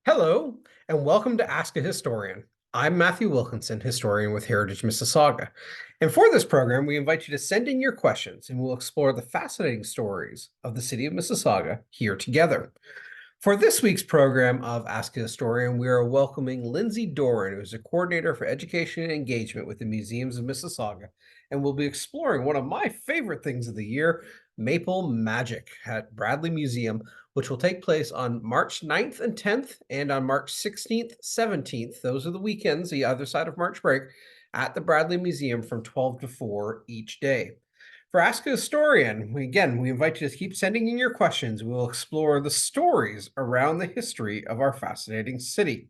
Hello, and welcome to Ask a Historian. I'm Matthew Wilkinson, historian with Heritage Mississauga. And for this program, we invite you to send in your questions and we'll explore the fascinating stories of the City of Mississauga here together. For this week's program of Ask a Historian, we are welcoming Lindsay Doren, who is a coordinator for education and engagement with the Museums of Mississauga, and we'll be exploring one of my favorite things of the year, Maple Magic at Bradley Museum, which will take place on March 9th and 10th and on March 16th, 17th. Those are the weekends, the other side of March break, at the Bradley Museum from 12 to 4 each day. For Ask a Historian, we invite you to keep sending in your questions. We'll explore the stories around the history of our fascinating city.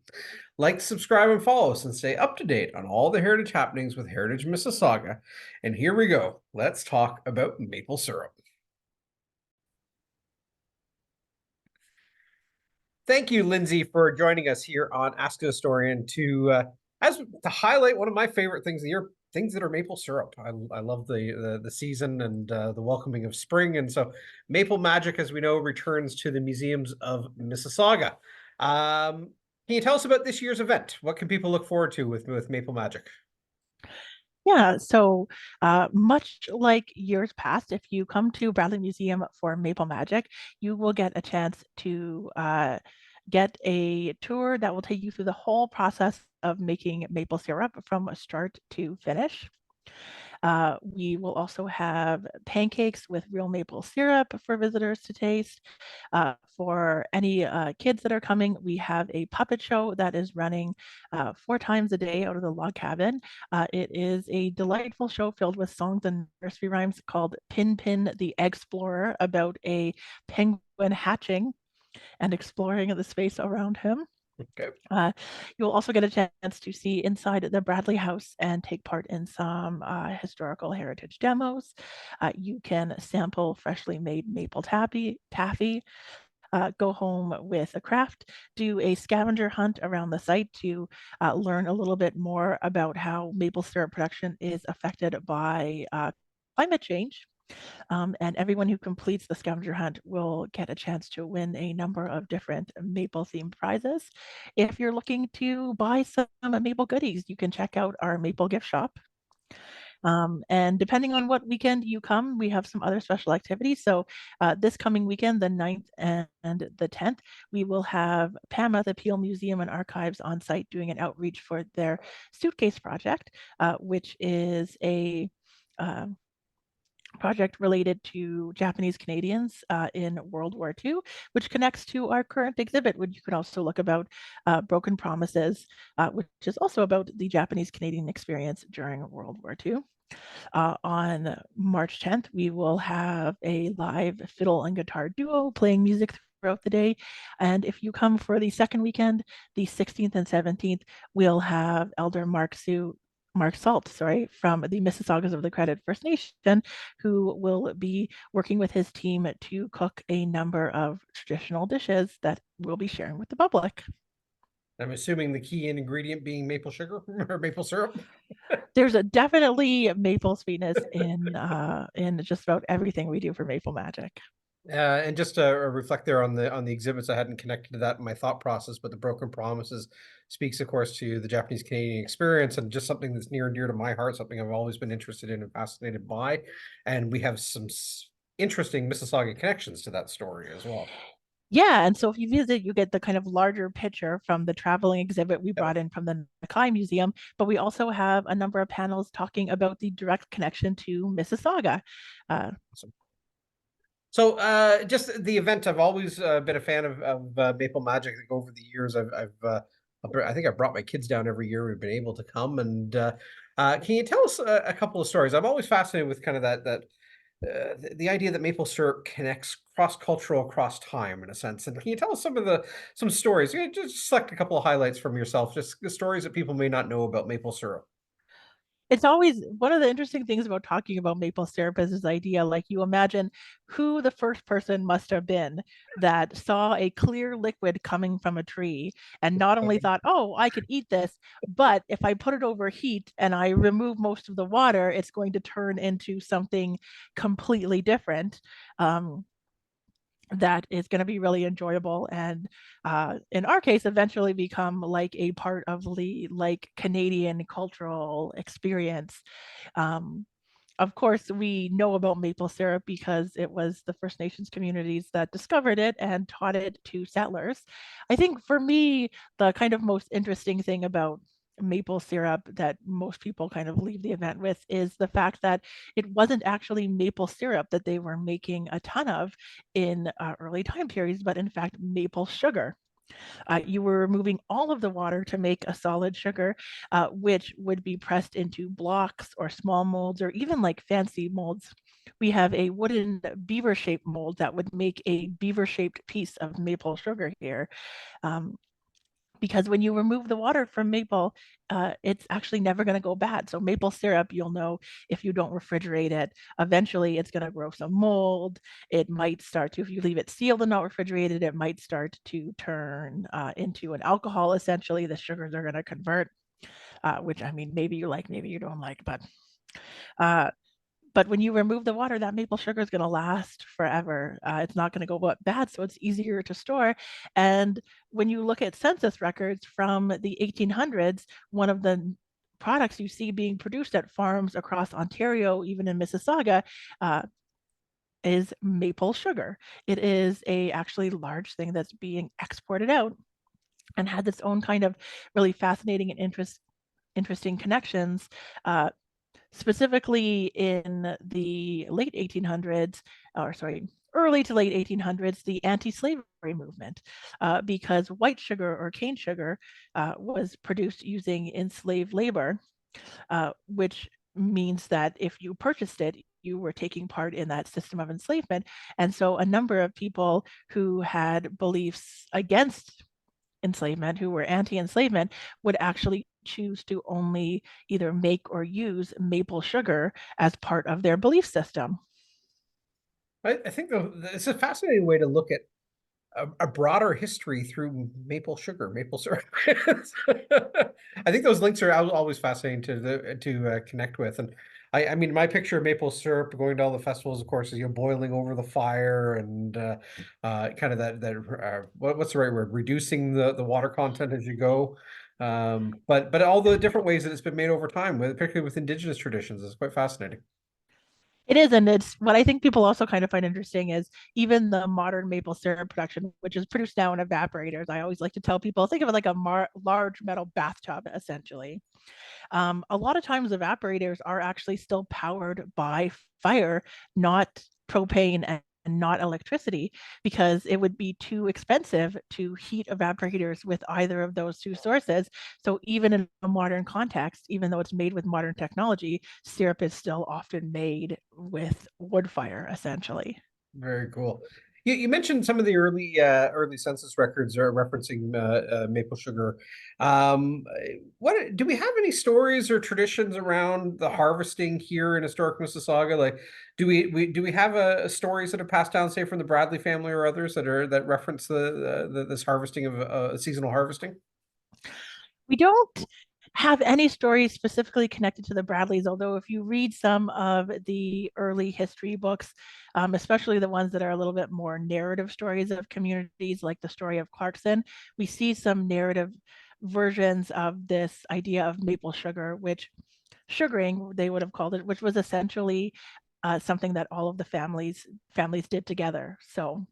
Like, subscribe, and follow us and stay up to date on all the heritage happenings with Heritage Mississauga. And here we go. Let's talk about maple syrup. Thank you, Lindsay, for joining us here on Ask a Historian to highlight one of my favorite things of the year, things that are maple syrup. I love the season and the welcoming of spring, and so Maple Magic, as we know, returns to the Museums of Mississauga. Can you tell us about this year's event? What can people look forward to with Maple Magic? Yeah, so much like years past, if you come to Bradley Museum for Maple Magic, you will get a chance to get a tour that will take you through the whole process of making maple syrup from start to finish. We will also have pancakes with real maple syrup for visitors to taste. For any kids that are coming, we have a puppet show that is running 4 times a day out of the log cabin. It is a delightful show filled with songs and nursery rhymes called Pin Pin the Explorer, about a penguin hatching and exploring the space around him. Okay. You'll also get a chance to see inside the Bradley House and take part in some historical heritage demos. You can sample freshly made maple taffy, go home with a craft, do a scavenger hunt around the site to learn a little bit more about how maple syrup production is affected by climate change. And everyone who completes the scavenger hunt will get a chance to win a number of different maple themed prizes. If you're looking to buy some maple goodies, you can check out our maple gift shop. And depending on what weekend you come, we have some other special activities. So this coming weekend, the 9th and the 10th, we will have PAMA, the Peel Museum and Archives, on site doing an outreach for their suitcase project, which is a project related to Japanese Canadians in World War II, which connects to our current exhibit, which you can also look about Broken Promises, which is also about the Japanese Canadian experience during World War II. On March 10th, we will have a live fiddle and guitar duo playing music throughout the day. And if you come for the second weekend, the 16th and 17th, we'll have Elder Mark Salt, from the Mississaugas of the Credit First Nation, who will be working with his team to cook a number of traditional dishes that we'll be sharing with the public. I'm assuming the key ingredient being maple sugar or maple syrup. There's a definitely maple sweetness in just about everything we do for Maple Magic. And just to reflect there on the exhibits, I hadn't connected to that in my thought process, but the Broken Promises speaks, of course, to the Japanese Canadian experience and just something that's near and dear to my heart, something I've always been interested in and fascinated by. And we have some interesting Mississauga connections to that story as well. Yeah, and so if you visit, you get the kind of larger picture from the traveling exhibit we Yep. brought in from the Mackay Museum, but we also have a number of panels talking about the direct connection to Mississauga. Uh, Awesome. So, just the event, I've always been a fan of Maple Magic. I think over the years, I think I've brought my kids down every year. We've been able to come, and can you tell us a couple of stories? I'm always fascinated with kind of the idea that maple syrup connects cross-cultural across time in a sense. And can you tell us some stories? You just select a couple of highlights from yourself, just the stories that people may not know about maple syrup. it's always one of the interesting things about talking about maple syrup is this idea, like you imagine who the first person must have been that saw a clear liquid coming from a tree and not only thought, oh, I could eat this, but if I put it over heat and I remove most of the water, it's going to turn into something completely different. Um, that is going to be really enjoyable, and in our case eventually become like a part of the like Canadian cultural experience. um, of course, we know about maple syrup because it was the First Nations communities that discovered it and taught it to settlers. I think for me, the kind of most interesting thing about maple syrup that most people kind of leave the event with is the fact that it wasn't actually maple syrup that they were making a ton of in early time periods, but in fact, maple sugar. You were removing all of the water to make a solid sugar, which would be pressed into blocks or small molds or even like fancy molds. We have a wooden beaver shaped mold that would make a beaver shaped piece of maple sugar here. Um, because when you remove the water from maple, it's actually never going to go bad. So maple syrup, you'll know if you don't refrigerate it, eventually it's going to grow some mold. It might start to, if you leave it sealed and not refrigerated, it might start to turn into an alcohol. Essentially, the sugars are going to convert, which I mean, maybe you like, maybe you don't like, uh, but when you remove the water, that maple sugar is going to last forever. It's not going to go bad, so it's easier to store. And when you look at census records from the 1800s, one of the products you see being produced at farms across Ontario, even in Mississauga, uh, is maple sugar. It is a actually large thing that's being exported out and had its own kind of really fascinating and interesting connections. Specifically in the late 1800s, or sorry, early to late 1800s, the anti-slavery movement, because white sugar or cane sugar was produced using enslaved labor, which means that if you purchased it, you were taking part in that system of enslavement. And so a number of people who had beliefs against enslavement, who were anti-enslavement, would actually choose to only either make or use maple sugar as part of their belief system. I think it's a fascinating way to look at a broader history through maple sugar, maple syrup. I think those links are always fascinating to connect with. And I mean, my picture of maple syrup going to all the festivals, of course, is boiling over the fire and kind of what's the right word? Reducing the water content as you go. But all the different ways that it's been made over time, particularly with indigenous traditions, is quite fascinating. It is, and it's what I think people also kind of find interesting is even the modern maple syrup production, which is produced now in evaporators. I always like to tell people, think of it like a large metal bathtub, essentially. A lot of times evaporators are actually still powered by fire, not propane and not electricity, because it would be too expensive to heat evaporators with either of those two sources. So even in a modern context, even though it's made with modern technology, syrup is still often made with wood fire, essentially. Very cool. You mentioned some of the early census records are referencing maple sugar. What do we have any stories or traditions around the harvesting here in historic Mississauga? Like, do we have stories that are passed down, say, from the Bradley family or others that reference this harvesting of seasonal harvesting? We don't have any stories specifically connected to the Bradleys, although if you read some of the early history books, especially the ones that are a little bit more narrative stories of communities, like the story of Clarkson, we see some narrative versions of this idea of maple sugar, which sugaring, they would have called it, which was essentially something that all of the families did together. So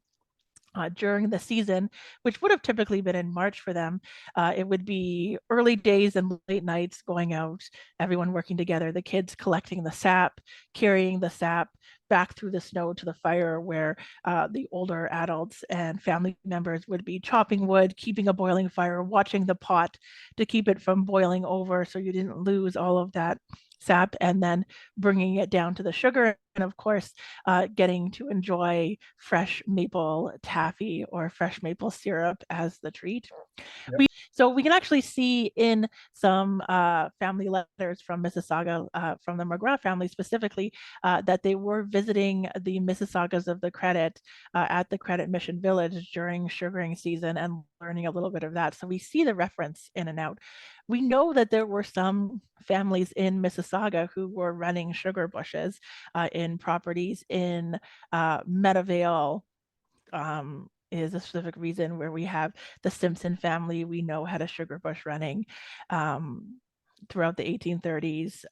during the season, which would have typically been in March for them. It would be early days and late nights going out, everyone working together, the kids collecting the sap, carrying the sap back through the snow to the fire where the older adults and family members would be chopping wood, keeping a boiling fire, watching the pot to keep it from boiling over so you didn't lose all of that sap, and then bringing it down to the sugar, and of course getting to enjoy fresh maple taffy or fresh maple syrup as the treat. Yep. So we can actually see in some family letters from Mississauga, from the McGrath family specifically, that they were visiting the Mississaugas of the Credit at the Credit Mission Village during sugaring season and learning a little bit of that. So we see the reference in and out. We know that there were some families in Mississauga who were running sugar bushes in properties in Meadowvale, is a specific reason where we have the Simpson family. We know had a sugar bush running throughout the 1830s.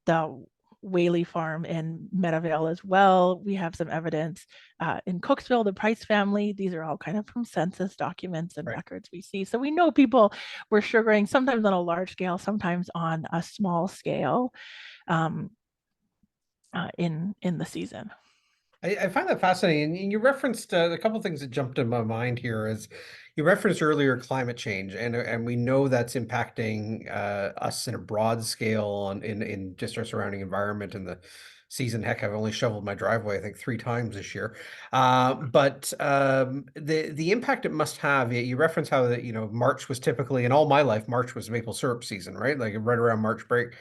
The Whaley Farm in Meadowvale as well. We have some evidence in Cooksville, the Price family. These are all kind of from census documents and Right. records we see. So we know people were sugaring sometimes on a large scale, sometimes on a small scale um, in the season. I find that fascinating. And you referenced a couple of things that jumped in my mind here is you referenced earlier climate change, and we know that's impacting us in a broad scale in just our surrounding environment and the season. Heck, I've only shoveled my driveway, I think, 3 times this year. But the impact it must have, you reference how that, March was typically, in all my life, March was maple syrup season, right? Like right around March break.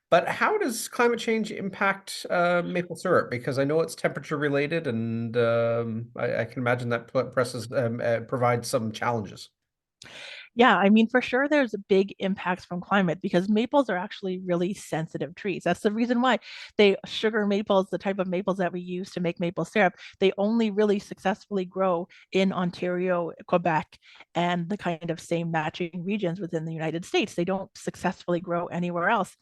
But how does climate change impact maple syrup? Because I know it's temperature related, and I can imagine that provides some challenges. Yeah, I mean, for sure, there's big impacts from climate because maples are actually really sensitive trees. That's the reason why they sugar maples, the type of maples that we use to make maple syrup, they only really successfully grow in Ontario, Quebec, and the kind of same matching regions within the United States. They don't successfully grow anywhere else.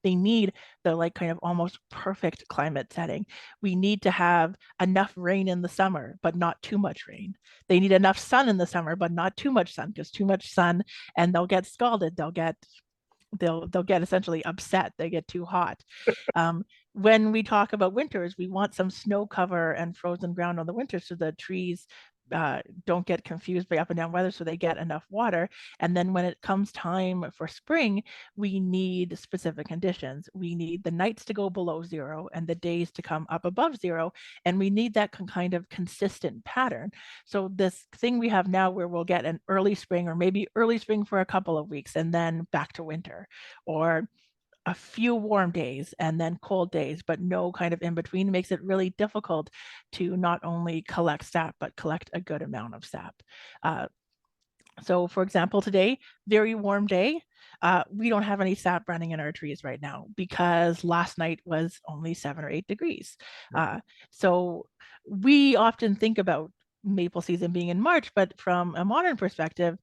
They need the like kind of almost perfect climate setting. We need to have enough rain in the summer, but not too much rain. They need enough sun in the summer, but not too much sun, because too much sun and they'll get scalded. They'll get essentially upset. They get too hot. Um, when we talk about winters, we want some snow cover and frozen ground on the winter so the trees don't get confused by up and down weather, so they get enough water. And then when it comes time for spring, we need specific conditions. We need the nights to go below zero and the days to come up above zero. And we need that kind of consistent pattern. So this thing we have now where we'll get an early spring or maybe early spring for a couple of weeks and then back to winter, or a few warm days and then cold days, but no kind of in between, makes it really difficult to not only collect sap, but collect a good amount of sap. Uh, so for example, today, very warm day. We don't have any sap running in our trees right now because last night was only 7 or 8 degrees. Right. So we often think about maple season being in March, but from a modern perspective,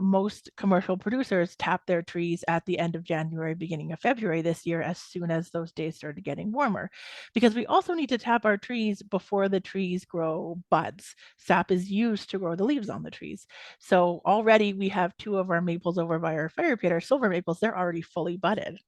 most commercial producers tap their trees at the end of January, beginning of February this year, as soon as those days started getting warmer. Because we also need to tap our trees before the trees grow buds. Sap is used to grow the leaves on the trees. So already we have two of our maples over by our fire pit, our silver maples, they're already fully budded.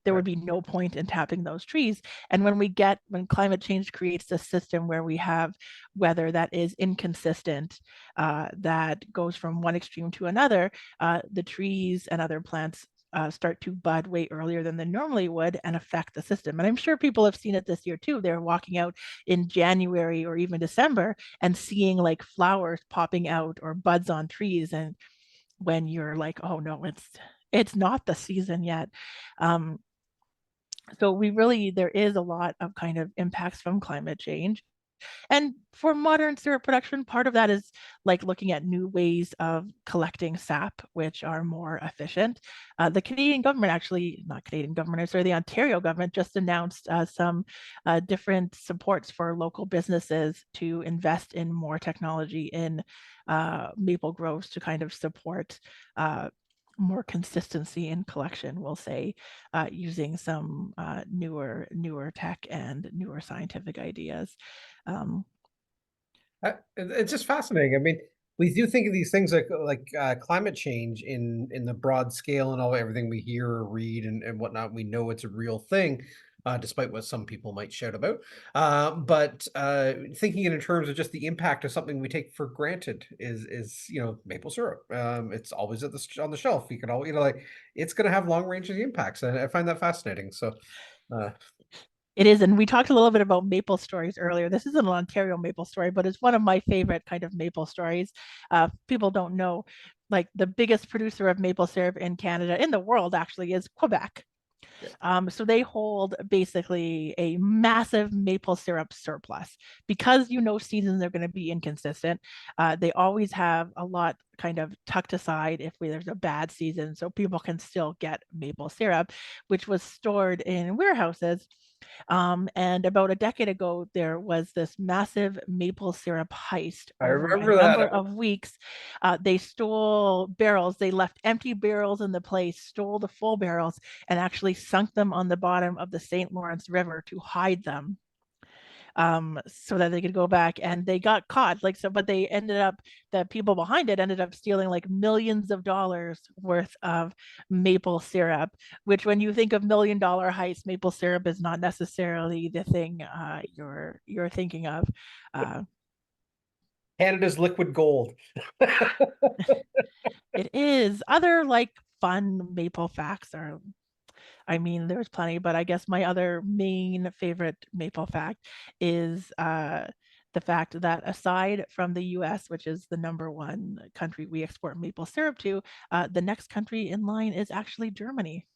There Right. would be no point in tapping those trees. And when climate change creates this system where we have weather that is inconsistent, that goes from one extreme to another, the trees and other plants start to bud way earlier than they normally would and affect the system. And I'm sure people have seen it this year too. They're walking out in January or even December and seeing like flowers popping out or buds on trees. And when you're like, oh no, it's not the season yet. Um, so there is a lot of kind of impacts from climate change. And for modern syrup production, part of that is like looking at new ways of collecting sap, which are more efficient. The Canadian government, actually, not Canadian government, sorry, the Ontario government just announced some different supports for local businesses to invest in more technology in maple groves to kind of support more consistency in collection, we'll say, using some newer tech and newer scientific ideas. Um, It's just fascinating. I mean, we do think of these things like climate change in the broad scale and all everything we hear or read and whatnot. We know it's a real thing, despite what some people might shout about. But thinking it in terms of just the impact of something we take for granted is maple syrup. It's always on the shelf. You can always like it's going to have long range impacts, and I find that fascinating. So. Uh, It is, and we talked a little bit about maple stories earlier. This is an Ontario maple story, but it's one of my favorite kind of maple stories. People don't know, like the biggest producer of maple syrup in Canada, in the world actually, is Quebec. yeah. So they hold basically a massive maple syrup surplus because seasons are going to be inconsistent. They always have a lot kind of tucked aside if there's a bad season, so people can still get maple syrup, which was stored in warehouses And about a decade ago, there was this massive maple syrup heist I over a remember that. number of weeks. They stole barrels. They left empty barrels in the place, stole the full barrels, and actually sunk them on the bottom of the St. Lawrence River to hide them, so that they could go back, and they got caught. Like, so, but they ended up, the people behind it ended up stealing like millions of dollars worth of maple syrup, which when you think of $1 million heist, maple syrup is not necessarily the thing you're thinking of. Uh, Canada's liquid gold. it is. Other like fun maple facts are, I mean, there's plenty, but I guess my other main favorite maple fact is the fact that aside from the US, which is the #1 country we export maple syrup to, the next country in line is actually Germany.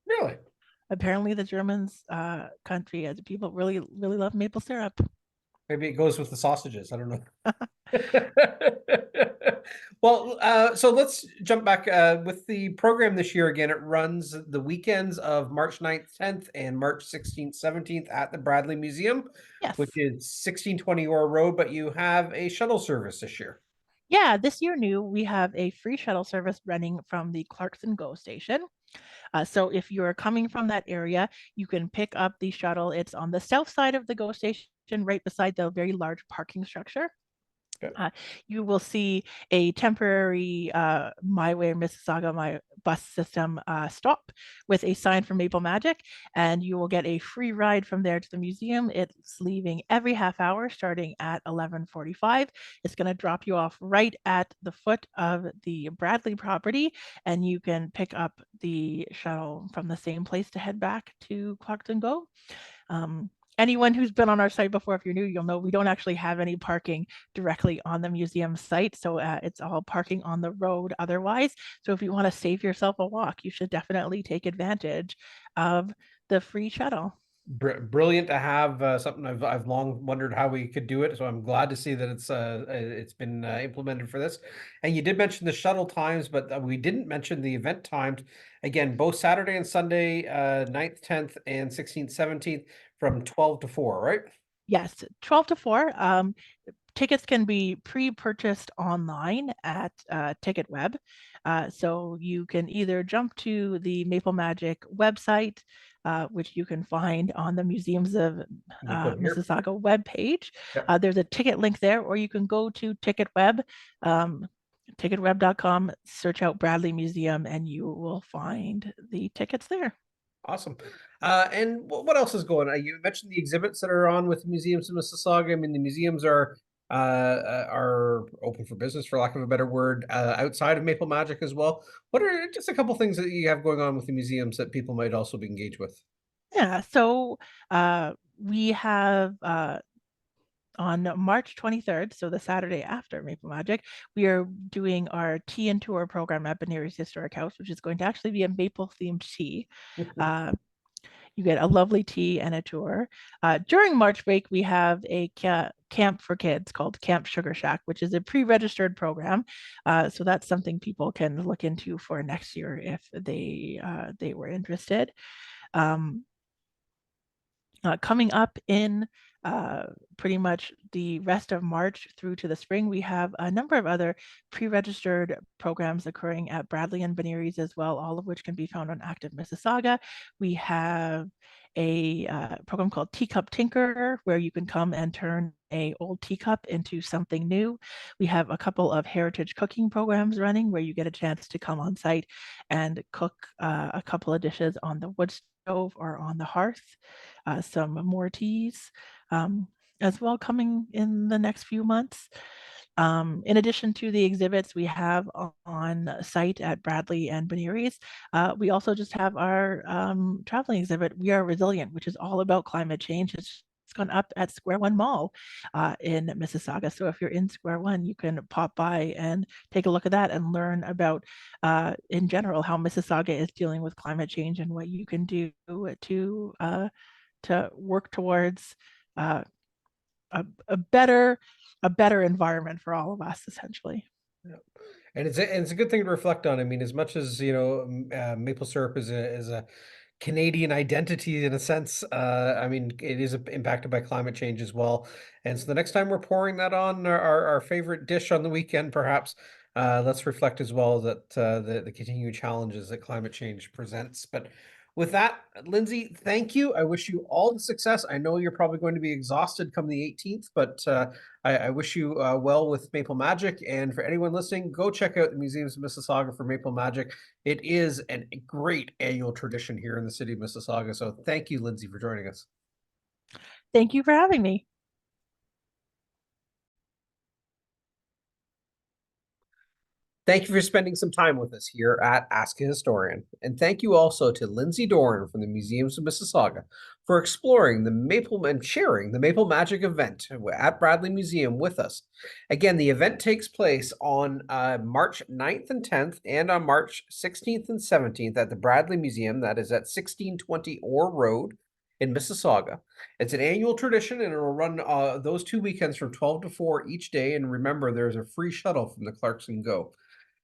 Really? Apparently, the Germans, people really, really love maple syrup. Maybe it goes with the sausages. I don't know. Well, so let's jump back with the program this year. Again, it runs the weekends of March 9th, 10th, and March 16th, 17th at the Bradley Museum, which Yes. is 1620 Orr Road, but you have a shuttle service this year. Yeah, this year new, we have a free shuttle service running from the Clarkson GO station. So if you're coming from that area, you can pick up the shuttle. It's on the south side of the GO station, right beside the very large parking structure. Okay. You will see a temporary My Way Mississauga, my bus system stop with a sign for Maple Magic, and you will get a free ride from there to the museum. It's leaving every half hour starting at 11:45. It's going to drop you off right at the foot of the Bradley property, and you can pick up the shuttle from the same place to head back to Clarkson Go. Anyone who's been on our site before, if you're new, you'll know we don't actually have any parking directly on the museum site. So it's all parking on the road otherwise. So if you want to save yourself a walk, you should definitely take advantage of the free shuttle. Brilliant to have something I've long wondered how we could do it. So I'm glad to see that it's been implemented for this. And you did mention the shuttle times, but we didn't mention the event times. Again, both Saturday and Sunday, 9th, 10th, and 16th, 17th from 12 to 4, right? Yes, 12 to 4. Tickets can be pre-purchased online at TicketWeb. So you can either jump to the Maple Magic website, which you can find on the Museums of Can you click here? Mississauga webpage. Yep. There's a ticket link there, or you can go to TicketWeb, ticketweb.com, search out Bradley Museum, and you will find the tickets there. Awesome. And what else is going on? You mentioned the exhibits that are on with the Museums of Mississauga. I mean, the museums are open for business, for lack of a better word, outside of Maple Magic as well. What are just a couple things that you have going on with the museums that people might also be engaged with? Yeah, so we have on March 23rd, so the Saturday after Maple Magic, we are doing our tea and tour program at Beneary's Historic House, which is going to actually be a maple themed tea. Uh, you get a lovely tea and a tour. During March break, we have a camp for kids called Camp Sugar Shack, which is a pre-registered program. So that's something people can look into for next year if they were interested. Coming up in pretty much the rest of March through to the spring, we have a number of other pre-registered programs occurring at Bradley and Beneary's as well, all of which can be found on Active Mississauga. We have a program called Teacup Tinker, where you can come and turn a old teacup into something new. We have a couple of heritage cooking programs running where you get a chance to come on site and cook a couple of dishes on the wood stove or on the hearth. Some more teas as well coming in the next few months. In addition to the exhibits we have on site at Bradley and Beneary's, we also just have our traveling exhibit, We Are Resilient, which is all about climate change. It's gone up at Square One Mall in Mississauga. So if you're in Square One, you can pop by and take a look at that and learn about, in general, how Mississauga is dealing with climate change and what you can do to work towards uh, a better environment for all of us, essentially. Yeah. And it's a good thing to reflect on. I mean, as much as you know, maple syrup is a Canadian identity in a sense. I mean, it is impacted by climate change as well. And so the next time we're pouring that on our favorite dish on the weekend, perhaps, let's reflect as well that the continuing challenges that climate change presents. But with that, Lindsay, thank you. I wish you all the success. I know you're probably going to be exhausted come the 18th, but I wish you well with Maple Magic. And for anyone listening, go check out the Museums of Mississauga for Maple Magic. It is a great annual tradition here in the city of Mississauga. So thank you, Lindsay, for joining us. Thank you for having me. Thank you for spending some time with us here at Ask a Historian. And thank you also to Lindsay Doren from the Museums of Mississauga for exploring the Maple and sharing the Maple Magic event at Bradley Museum with us. Again, the event takes place on March 9th and 10th and on March 16th and 17th at the Bradley Museum. That is at 1620 Orr Road in Mississauga. It's an annual tradition and it will run those 2 weekends from 12 to 4 each day. And remember, there's a free shuttle from the Clarkson Go.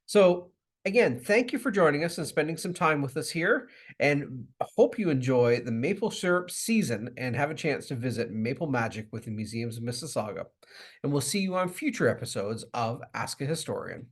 So again, thank you for joining us and spending some time with us here. And I hope you enjoy the maple syrup season and have a chance to visit Maple Magic with the Museums of Mississauga. And we'll see you on future episodes of Ask a Historian.